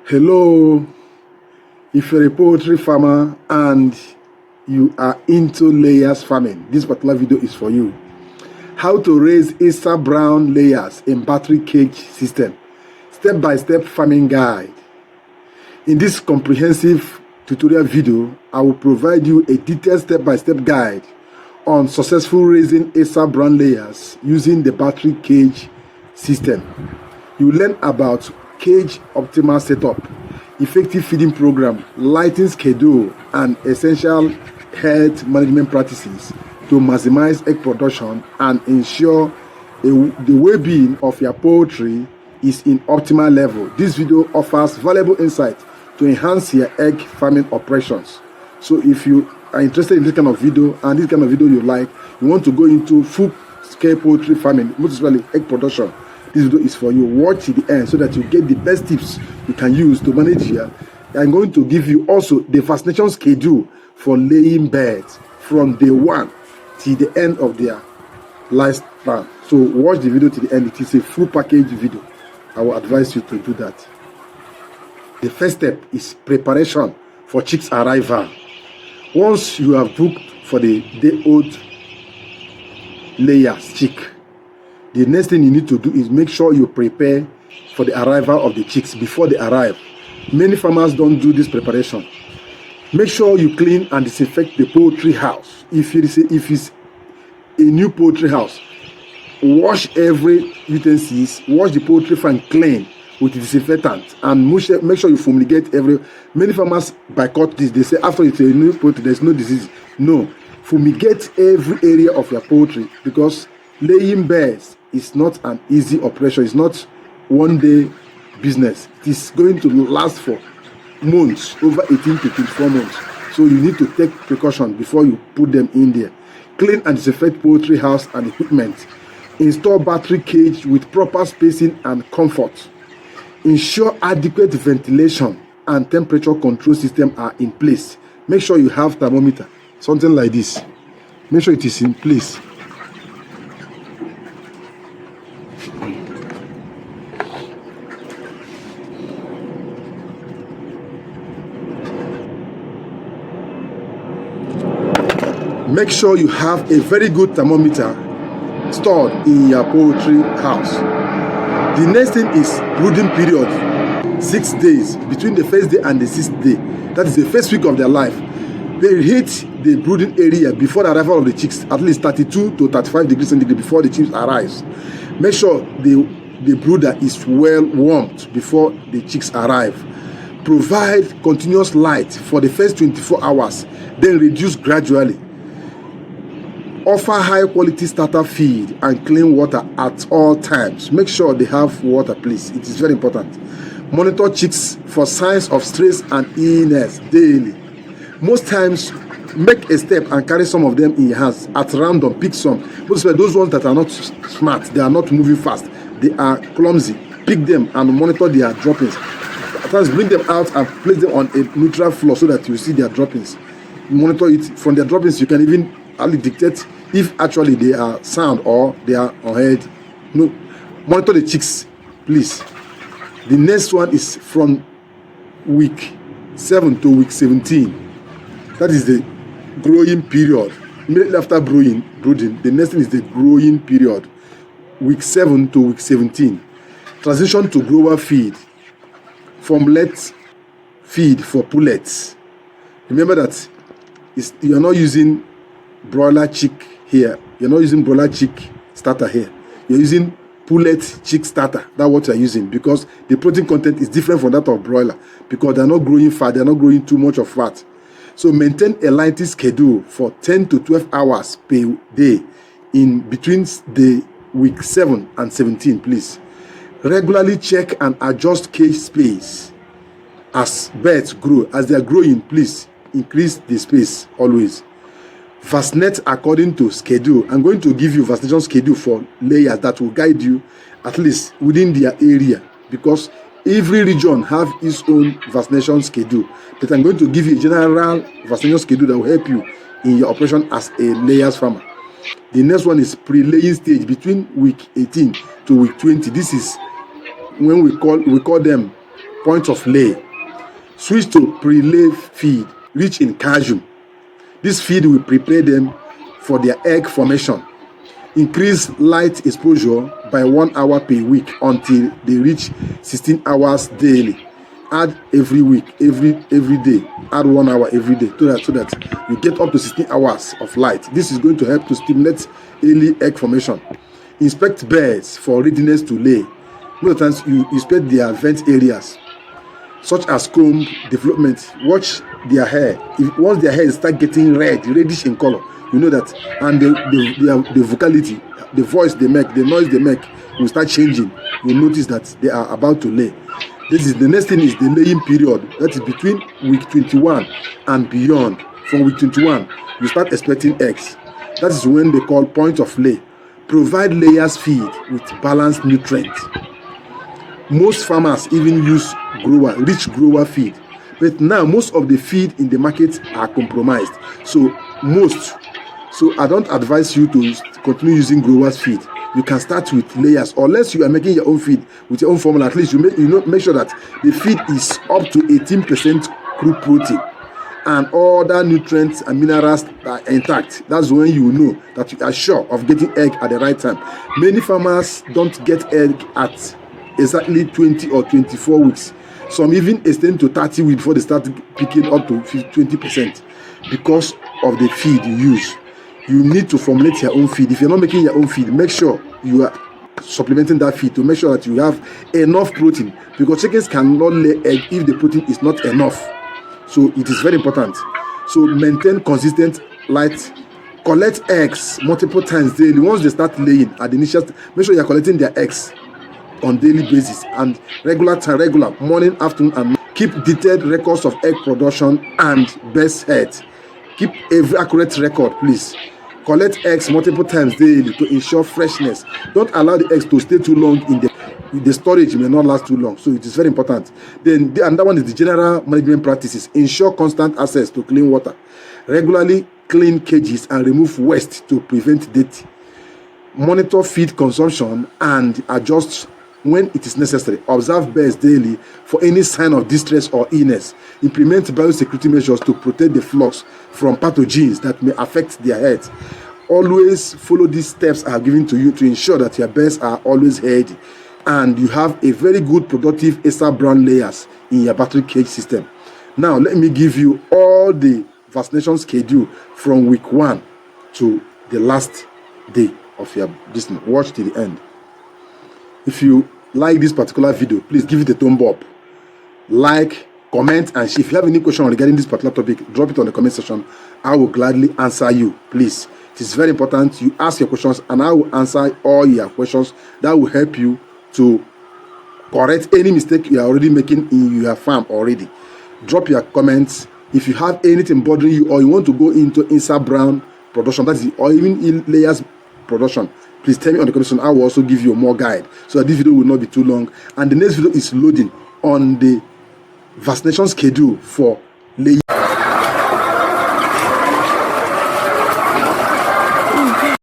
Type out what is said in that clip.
Hello, if you're a poultry farmer and you are into layers farming, this particular video is for you. How to raise Easter brown layers in battery cage system. Step-by-step farming guide. In this comprehensive tutorial video, I will provide you a detailed step-by-step guide on successful raising Easter brown layers using the battery cage system. You will learn about cage optimal setup, effective feeding program, lighting schedule, and essential health management practices to maximize egg production and ensure the well-being of your poultry is in optimal level. This video offers valuable insight to enhance your egg farming operations. So if you are interested in this kind of video and this kind of video you want to go into full-scale poultry farming, most especially egg production, this video is for you. Watch to the end so that you get the best tips you can use to manage here. I'm going to give you also the vaccination schedule for laying birds from day 1 till the end of their lifespan. So watch the video to the end. It is a full package video. I will advise you to do that. The first step is preparation for chicks arrival. Once you have booked for the day-old layers chick, the next thing you need to do is make sure you prepare for the arrival of the chicks before they arrive. Many farmers don't do this preparation. Make sure you clean and disinfect the poultry house. If it's a new poultry house, wash every utensils, wash the poultry farm clean with disinfectant, and make sure you fumigate Many farmers boycott this. They say after it's a new poultry, there's no disease. No, fumigate every area of your poultry, because laying birds is not an easy operation. It's not one day business. It is going to last for months, over 18 to 24 months. So you need to take precaution before you put them in there. Clean and disinfect poultry house and equipment. Install battery cage with proper spacing and comfort. Ensure adequate ventilation and temperature control system are in place. Make sure you have thermometer, something like this. Make sure it is in place. Make sure you have a very good thermometer stored in your poultry house. The next thing is brooding period. 6 days, between the first day and the 6th day. That is the first week of their life. They hit the brooding area before the arrival of the chicks, at least 32 to 35 degrees centigrade before the chicks arrive. Make sure the brooder is well warmed before the chicks arrive. Provide continuous light for the first 24 hours, then reduce gradually. Offer high quality starter feed and clean water at all times. Make sure they have water, please. It is very important. Monitor chicks for signs of stress and illness daily. Most times, make a step and carry some of them in your hands at random. Pick some. Those ones that are not smart, they are not moving fast, they are clumsy. Pick them and monitor their droppings. At times, bring them out and place them on a neutral floor so that you see their droppings. Monitor it. From their droppings, you can even dictate if actually they are sound or they are unheard. No, monitor the chicks, please. The next one is from week 7 to week 17. That is the growing period. Immediately after brooding, the next thing is the growing period. Week 7 to week 17. Transition to grower feed. Formulate feed for pullets. Remember that you are not using broiler chick here. You're not using broiler chick starter here. You're using pullet chick starter. That's what you're using, because the protein content is different from that of broiler, because they're not growing fat, they're not growing too much of fat. So maintain a lighting schedule for 10 to 12 hours per day in between the week 7 and 17, please. Regularly check and adjust cage space as birds grow. As they are growing, please increase the space always. Vaccinate according to schedule. I'm going to give you vaccination schedule for layers that will guide you at least within their area, because every region have its own vaccination schedule. But I'm going to give you a general vaccination schedule that will help you in your operation as a layers farmer. The next one is pre-laying stage between week 18 to week 20. This is when we call them point of lay. Switch to pre-lay feed rich in calcium. This feed will prepare them for their egg formation. Increase light exposure by 1 hour per week until they reach 16 hours daily. Add every week, every day. Add 1 hour every day so that you get up to 16 hours of light. This is going to help to stimulate early egg formation. Inspect birds for readiness to lay. Most times you inspect their vent areas, such as comb development. Watch their hair. Once their hair start getting reddish in color, you know that, and the vocality, the voice they make, the noise they make will start changing. You notice that they are about to lay. The next thing is the laying period. That is between week 21 and beyond. From week 21, you start expecting eggs. That is when they call point of lay. Provide layers feed with balanced nutrients. Most farmers even use rich grower feed, but now most of the feed in the market are compromised. So I don't advise you to continue using growers feed. You can start with layers, unless you are making your own feed with your own formula. At least make sure that the feed is up to 18% crude protein and other nutrients and minerals are intact. That's when you know that you are sure of getting egg at the right time. Many farmers don't get egg at exactly 20 or 24 weeks. Some even extend to 30 weeks before they start picking up to 20% because of the feed you use. You need to formulate your own feed. If you're not making your own feed, make sure you are supplementing that feed to make sure that you have enough protein, because chickens cannot lay egg if the protein is not enough. So it is very important. So maintain consistent light. Collect eggs multiple times daily. Once they start laying at the initial, make sure you're collecting their eggs on daily basis and regular morning, afternoon, and keep detailed records of egg production and best head. Keep every accurate record, please. Collect eggs multiple times daily to ensure freshness. Don't allow the eggs to stay too long in the storage. May not last too long, so it is very important. Then another one is the general management practices. Ensure constant access to clean water. Regularly clean cages and remove waste to prevent dirty. Monitor feed consumption and adjust when it is necessary. Observe birds daily for any sign of distress or illness. Implement biosecurity measures to protect the flocks from pathogens that may affect their health. Always follow these steps I have given to you to ensure that your birds are always healthy and you have a very good productive extra brown layers in your battery cage system. Now let me give you all the vaccination schedule from week 1 to the last day of your business. Watch till the end. If you like this particular video, please give it a thumb up, like, comment, and if you have any question regarding this particular topic, drop it on the comment section. I will gladly answer you. Please, it is very important you ask your questions and I will answer all your questions. That will help you to correct any mistake you are already making in your farm already. Drop your comments. If you have anything bothering you or you want to go into inside brown production, that is, or even in layers production, please tell me on the comment section. I will also give you more guide so that this video will not be too long. And the next video is loading on the vaccination schedule for